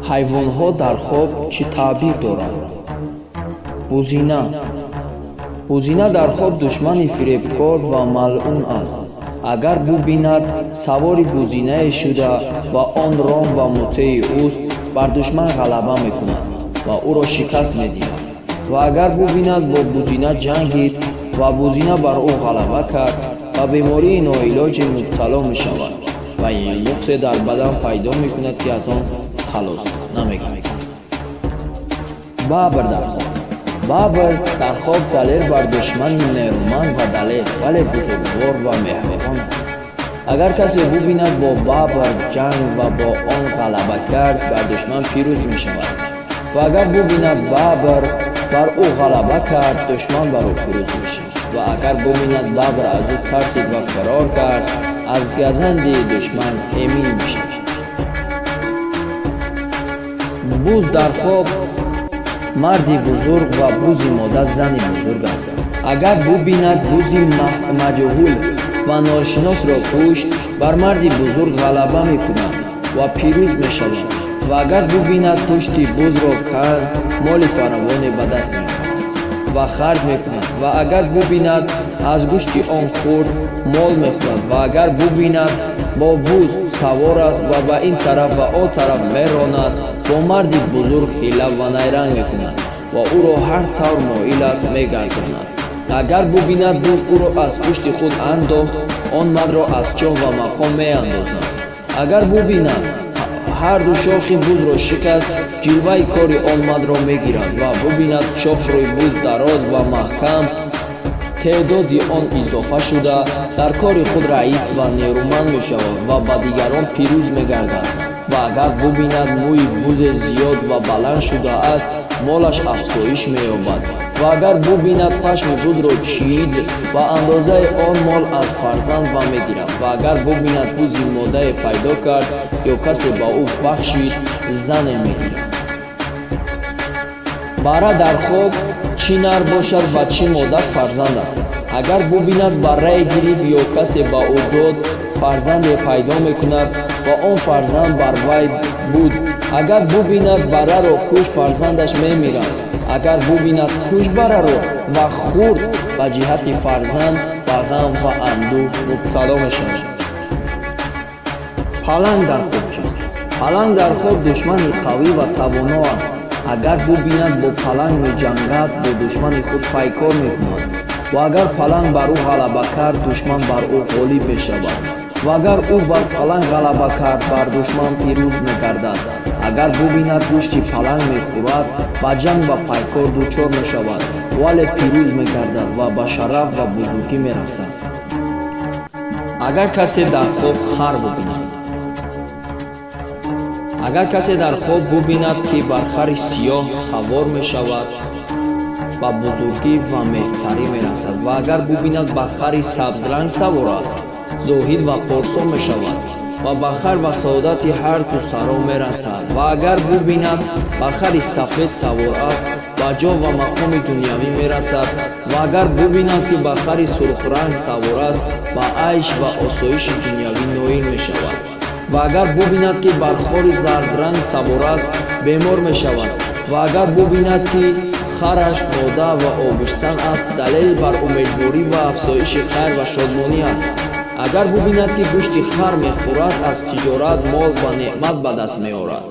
ҳайвонҳо дар хоб чӣ таъбир доранд? бузина дар хоб душмани фиребкор ва малъун аст. агар бубинад савори бузинае шуда ва он ром ва мутеъи ӯст, бар душман ғалаба мекунад ва ӯро шикаст медиҳад. ва агар бубинад бо бузина ҷангид ва бузина бар ӯ ғалаба кард, ба бемории ноилоҷе мубтало мешавад ва ин нуқсе дар бадан пайдо мекунад, ки аз он халос намегардад. бабр дар хоб. бабр дар хоб далер бар душмани нерӯманд ва далер, вале бузургвор ва меҳрибон аст. агар касе бубинад бо бабр ҷанг ва бо он ғалаба кард, бар душман пирӯз мешавад. ва агар бубинад бабр бар ӯ ғалаба кард, душман бар ӯ пирӯз мешавад. ва агар бубинад бабр аз ӯ тарсид ва фарор кард, аз газанди душман эмин мешавад. буз дар хоб марди бузург ва бузи модар зани бузург аст. агар бубинад бузи маҷҳул ва ношиносро кушт, бар марди бузург ғалаба мекунад ва пирӯз мешавад. ва агар бубинад пушти бузро канд, моли фаровоне ба даст меорад ва харҷ мекунад. ва агар бубинад аз гӯшти он хурд, мол мехӯрад. ва агар бубинад бо буз савор аст ва ба ин тараф ва он тараф меронад, бо марди бузург ҳила ва найранг мекунад ва ӯро ҳар тавр моил аст мегардонад. агар бубинад буз ӯро аз пушти худ андохт, он мардро аз чоҳ ва мақом меандозад. агар бубинад ҳарду шохи бузро шикаст, ҷилваи кори он мардро мегирад. ва бубинад шохрӯи буз дароз ва маҳкам, теъдоди он изофа шуда, дар кори худ раис ва нерӯманд мешавад ва ба дигарон пирӯз мегардад. ва агар бубинад мӯи бузе зиёд ва баланд шудааст, молаш афзоиш меёбад. ва агар бубинад пашми бузро чид, ба андозаи он мол аз фарзанд ва мегирад. ва агар бубинад бузи модае пайдо кард ё касе ба ӯ бахшид, зане мегирад. бара дар хоб чӣ нар бошад ва чӣ модар фарзанд аст. агар бубинад баррае гирифт ё касе ба ӯ дод, фарзанде пайдо мекунад ва он фарзанд бар вай буд. агар бубинад барраро кушт, фарзандаш мемирад. агар бубинад кушт барраро ва хурд, ба ҷиҳати фарзанд ба ғам ва андӯҳ мубтало мешавад. паланг дар хоб чист? паланг дар хоб душмани қавӣ ва тавоно аст. агар бубинад бо паланг меҷангад, бо душмани худ пайкор мекунад. ва агар паланг бар ӯ ғалаба кард, душман бар ӯ ғолиб мешавад. ва агар ӯ бар паланг ғалаба кард, бар душман пирӯз мегардад. агар бубинад гӯшти паланг мехӯрад, ба ҷанг ва пайкор дучор мешавад, вале пирӯз мегардад ва ба шараф ва бузургӣ мерасад. агар касе дар хоб хар бубинад? агар касе дар хоб бубинад, ки бар хари сиёҳ савор мешавад, ба бузургӣ ва меҳтарӣ мерасад. ва агар бубинад ба хари сабзранг савор аст, зоҳид ва порсон мешавад ва ба хар ва саодати ҳар ду саро мерасад. ва агар бубинад ба хари сафед савор аст, ба ҷоҳ ва мақоми дунявӣ мерасад. ва агар бубинад, ки ба хари сурхранг савор аст, ба айш ва осоиши дунявӣ ноил мешавад. ва агар бубинад, ки бар хори зардранг савор аст, бемор мешавад. ва агар бубинад, ки хараш мода ва обиштан аст, далел бар умедворӣ ва афзоиши хайр ва шодмонӣ аст. агар бубинад, ки гӯшти хар мехӯрад, аз тиҷорат мол ва неъмат ба даст меорад.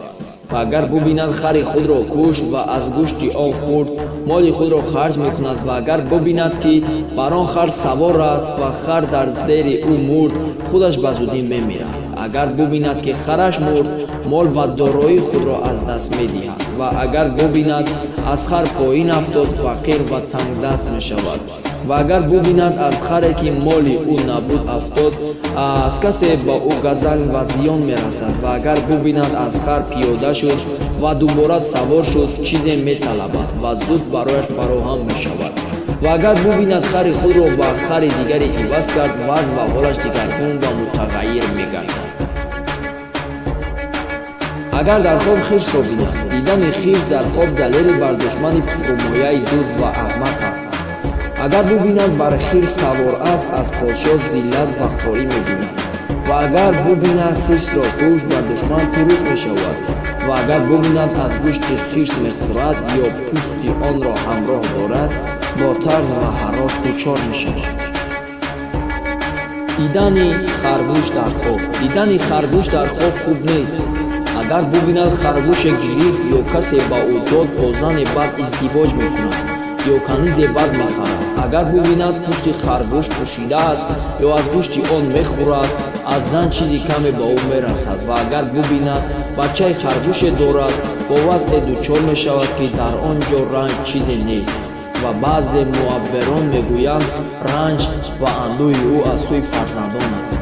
ва агар бубинад хари худро кушт ва аз гӯшти он хурд, моли худро харҷ мекунад. ва агар бубинад, ки бар он хар савор аст ва хар дар зери ӯ мурд, худаш ба зудӣ мемирад. агар бубинад, ки хараш мурд, мол ва дороии худро аз даст медиҳад. ва агар бубинад, аз хар поин афтод, фақир ва тангдаст мешавад. ва агар бубинад, аз харе ки моли ӯ набуд афтод, аз касе ба ӯ газанг ва зиён мерасад. ва агар бубинад, аз хар пиёда шуд ва дубора савор шуд, чизе металабад ва зуд барояш фароҳам мешавад. ва агар бубинад, хари худро ба хари дигаре иваз кард, вазъ ва ҳолаш дигаргун ва мутағайир мегардад. агар дар хоб хирсро бинад? дидани хирс дар хоб далели бар душмани фурӯмояи дӯст ва аҳмақ аст. агар бубинад бар хирс савор аст, аз подшоҳ зиллат ва хорӣ мебинад. ва агар бубинад хирсро пушт бар душман пирӯз мешавад ва агар бубинад аз гӯшти хирс мехӯрад ё пӯсти онро ҳамроҳ дорад бо тарс ва ҳарос дучор мешавад. дидани харгӯш дар хоб хуб нест. агар бубинад харгӯше гирифт ё касе ба ӯ дод бо зане бад издивоҷ мекунад ё канизе бад мехарад. агар бубинад пӯсти харгӯш пӯшидааст ё аз гӯшти он мехӯрад аз зан чизи каме ба ӯ мерасад ва агар бубинад бачаи харгӯше дорад бо вазъе дучор мешавад ки дар он ҷо ранҷ чизе нест ва баъзе муаббирон мегӯянд ранҷ ва андӯҳи ӯ аз сӯи фарзандон аст.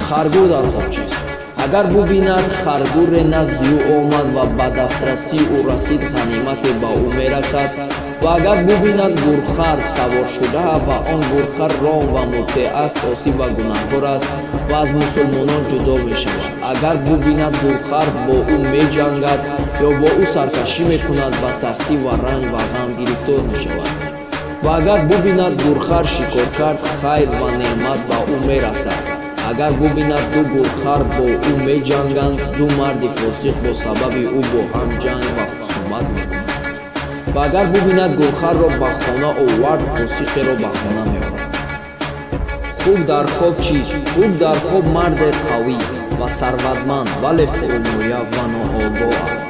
харгӯ дар хоб чист? агар бубинад харгӯре назди ӯ омад ва ба дастрасии ӯ расид ғанимате ба ӯ мерасад ва агар бубинад гурхар савор шудаа ва он гурхар ром ва муттеъ аст осиб ва гунаҳкор аст ва аз мусулмонон ҷудо мешавад. агар бубинад гурхар бо ӯ меҷангад ё бо ӯ саркашӣ мекунад ба сахтӣ ва ранҷ ва ғам гирифтор мешавад. ва агар бубинад гурхар шикор кард хайр ва неъмат ба ӯ мерасад. агар бубинад ду гурхар бо ӯ меҷанганд ду марди фосиқ бо сабаби ӯ бо ҳам ҷанг ва хусумат мекунанд. ва агар бубинад гурхарро ба хона овард фосиқеро ба хона меорад. хуб дар хоб чист? хуб дар хоб марде қавӣ ва сарватманд вале фурӯмоя ва ноогоҳ аст.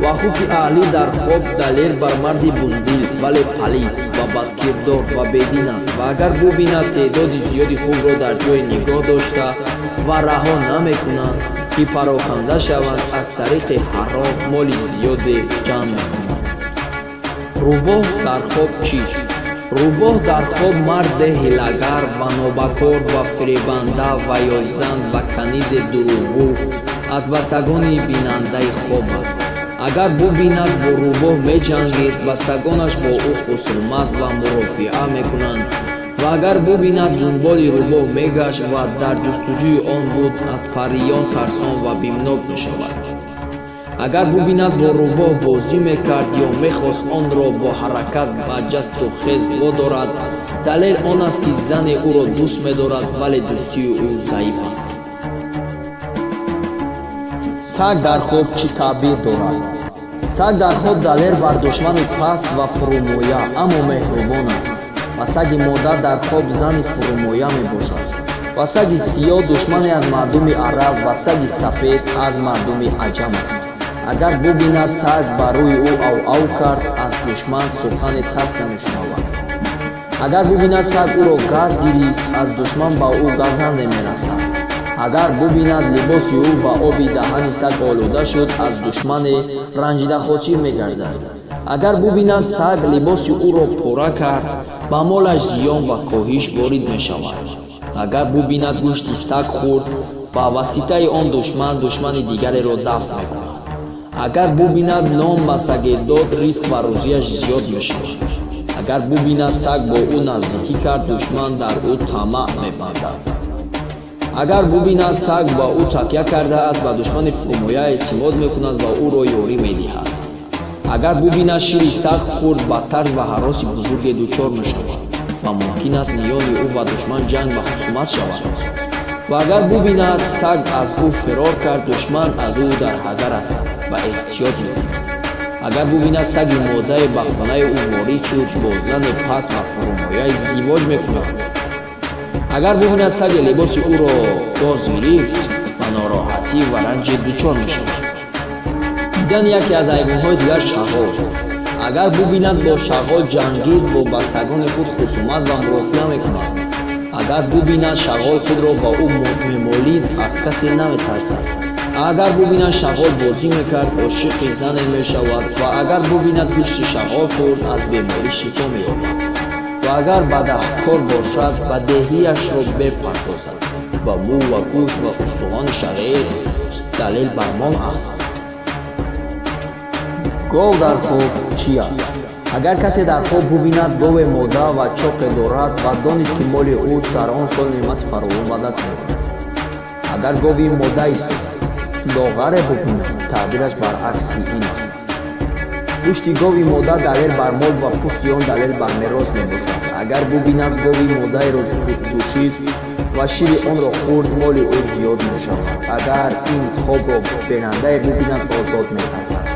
ва хуки аҳлӣ дар хоб далел бар марди буздил вале палид ва бадкирдор ва бедин аст. ва агар бубинад теъдоди зиёди хубро дар ҷое нигоҳ дошта ва раҳо намекунанд ки пароканда шаванд аз тариқи ҳаром моли зиёде ҷамъ мекунанд. рӯбоҳ дар хоб чист? рӯбоҳ дар хоб марде ҳилагар ва нобакор ва фиребанда ва ёзанд ва канизе дурӯғгӯ аз бастагони бинандаи хоб аст. агар бубинад бо рӯбоҳ меҷангед бастагонаш бо ӯ хусумат ва мурофиа мекунанд ва агар бубинад дунболи рӯбоҳ мегашт ва дар ҷустуҷӯи он буд аз париён тарсон ва бимнок мешавад. агар бубинад бо рӯбоҳ бозӣ мекард ё мехост онро бо ҳаракат ба ҷасту хез водорад далел он аст ки зане ӯро дӯст медорад вале дӯстии ӯ заиф аст. саг дар хоб чӣ таъбир дорад? саг дар хоб далел бар душмани паст ва фурӯмоя аммо меҳрубон аст. ва саги модар дар хоб зани фурӯмоя мебошад. ва саги сиёҳ душмане аз мардуми араб ва саги сафед аз мардуми аҷам аст. агар бубинад саг ба рӯи ӯ ав кард аз душман сухани талхе мешунавад. агар бубинад саг ӯро газ гирифт аз душман ба ӯ газанде мерасад. агар бубинад либоси ӯ ба оби даҳани саг олуда шуд аз душмане ранҷидахотир мегардад. агар бубинад саг либоси ӯро пора кард ба молаш зиён ва коҳиш ворид мешавад. агар бубинад гӯшти саг хӯрд ба васитаи он душмани дигареро дафт мекунад. агар бубинад нон ба саге дод ризқ ва рӯзияш зиёд мешавад. агар бубинад саг бо ӯ наздикӣ кард душман дар ӯ тамаъ мебандад. агар бубинад саг ба ӯ такя кардааст ба душмани фурӯмоя эътимод мекунад ва ӯро ёрӣ медиҳад. агар бубинад шири саг хӯрд ба тарс ва ҳароси бузурге дучор мешавад ва мумкин аст миёни ӯ ва душман ҷанг ва хусумат шавад. ва агар бубинад саг аз ӯ фирор кард душман аз ӯ дар ҳазар аст ва эҳтиёт мекунад. агар бубинад саги модае ба хонаи ӯ ворид шуд бо зане паст ва фурӯмоя издивоҷ мекунад. агар бубинад саги либоси ӯро доз гирифт ба нороҳатӣ ва ранҷе дучор мешавад. дидани яке аз ҳайвонҳои дигар шағол. агар бубинад бо шағол ҷангид бо ба сагони худ хусумат ва мурофиа мекунад. агар бубинад шағол худро ба ӯ мемолид аз касе наметарсад. агар бубинад шағол бозӣ мекард ошиқи зане мешавад ва агар бубинад гӯшти шағол хӯрд аз беморӣ шифо меёбад. ва агар бадаҳкор бошад ба деҳияшро бепардозад ва мӯ ва гӯшт ва устухони шағир далел бар мол аст. гов дар хоб чӣ аст? агар касе дар хоб бубинад гове мода ва чоқе дорад ва донист ки моли ӯст дар он сол неъмати фаровон ба даст мезанад. агар гови модаи лоғаре бубинад таъбираш баръакси ин аст. гӯшти гови мода далел бар мол ва пӯсти он далел бар мерос мебошад. агар бубинад гови модарро душид ва шири онро хурд моли ӯ зиёд мешавад. Агар ин хобро бинандае бубинад, озод мегардад.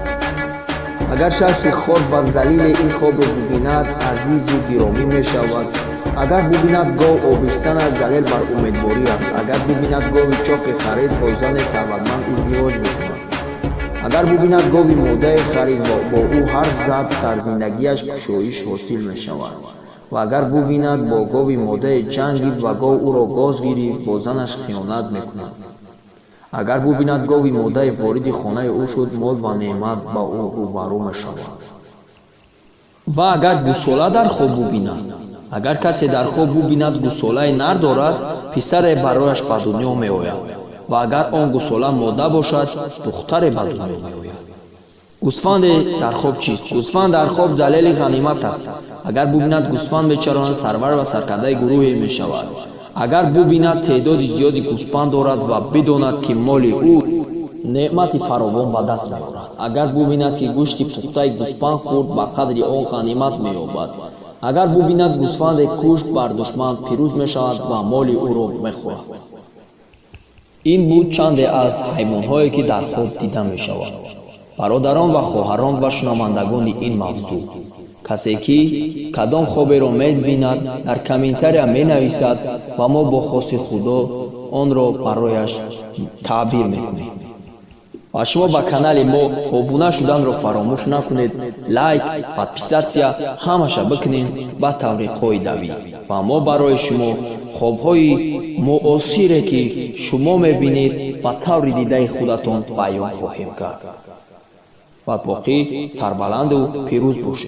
агар шахси хор ва залиле ин хобро бубинад, азизу гиромӣ мешавад. агар бубинад гов обистан аз далел бар умедворӣ аст. агар бубинад гови чоқи харид бо зани сарватманд издивоҷ мекунад. агар бубинад гови модае харид бо ӯ ҳарф зад, дар зиндагиаш кушоиш ҳосил мешавад. ва агар бубинад бо гови модае ҷангид ва гов ӯро гоз гирифт, бо занаш хиёнат мекунад. агар бубинад гови модае вориди хонаи ӯ шуд, мол ва неъмат ба ӯ рӯбарӯ мешавад. ва агар гусола дар хоб бубинад, агар касе дар хоб бубинад гусолаи нар дорад, писаре барояш ба дунё меояд. ва агар он гусола мода бошад, духтаре ба дунё меояд. гусфанде дар хоб чист? гусфанд дар хоб залели ғанимат аст. агар бубинад гусфанд мечаронад, сарвар ва саркардаи гурӯҳе мешавад. агар бубинад теъдоди зиёди гӯспанд дорад ва бидонад ки моли ӯ неъмати фаровон ба даст меорад. агар бубинад ки гӯшти пухтаи гӯспанд хӯрд, ба қадри он ғанимат меёбад. агар бубинад гӯсфанде кушт, бар душман пирӯз мешавад ва моли ӯро мехӯрад. ин буд чанде аз ҳайвонҳое ки дар хоб дида мешавад. бародарон ва хоҳарон ва шунавандагони ин мавзӯъ, касе ки кадом хоберо мебинад, дар комментария менависад ва мо бо хоси худо онро барояш таъбир мекунем. ва шумо ба канали мо обуна шуданро фаромӯш накунед. лайк, подписатсия ҳамаша бикунед ба таври қоидавӣ. ва мо барои шумо хобҳои муосире ки шумо мебинед ба таври дидаи худатон баён хоҳем кард. ва боқӣ сарбаланду пирӯз бошед.